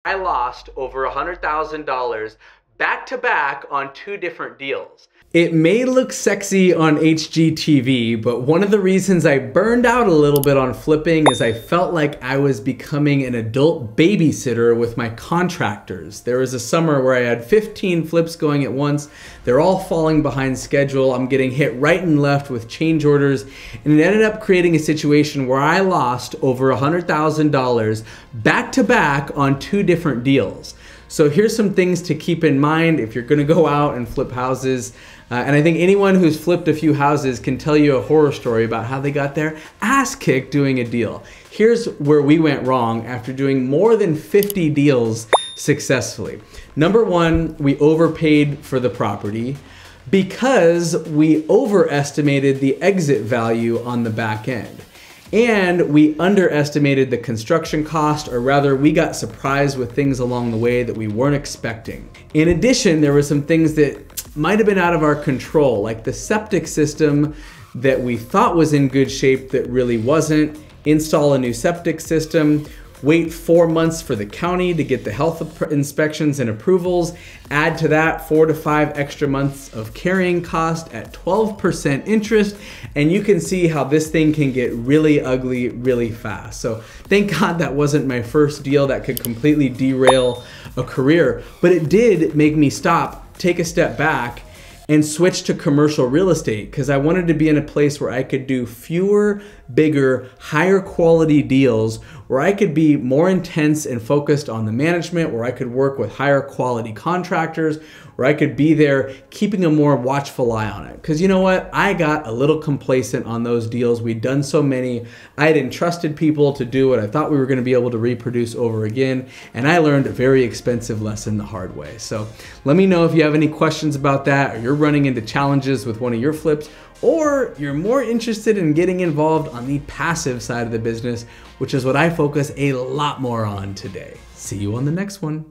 I lost over $100,000 back to back on 2 different deals. It may look sexy on HGTV, but one of the reasons I burned out a little bit on flipping is I felt like I was becoming an adult babysitter with my contractors. There was a summer where I had 15 flips going at once. They're all falling behind schedule. I'm getting hit right and left with change orders, and it ended up creating a situation where I lost over $100,000 back to back on 2 different deals. So here's some things to keep in mind if you're gonna go out and flip houses. And I think anyone who's flipped a few houses can tell you a horror story about how they got their ass kicked doing a deal. Here's where we went wrong after doing more than 50 deals successfully. Number 1, we overpaid for the property because we overestimated the exit value on the back end. And we underestimated the construction cost, or rather we got surprised with things along the way that we weren't expecting. In addition, there were some things that might have been out of our control, like the septic system that we thought was in good shape that really wasn't. Install a new septic system, wait 4 months for the county to get the health inspections and approvals, add to that 4 to 5 extra months of carrying cost at 12% interest, and you can see how this thing can get really ugly really fast. So thank God that wasn't my first deal that could completely derail a career, but it did make me stop, take a step back, and switch to commercial real estate because I wanted to be in a place where I could do fewer, bigger, higher quality deals, where I could be more intense and focused on the management, where I could work with higher quality contractors, where I could be there keeping a more watchful eye on it. Because you know what? I got a little complacent on those deals. We'd done so many. I had entrusted people to do what I thought we were going to be able to reproduce over again, and I learned a very expensive lesson the hard way. So let me know if you have any questions about that, or you're running into challenges with one of your flips, or you're more interested in getting involved on the passive side of the business, which is what I focus a lot more on today. See you on the next one.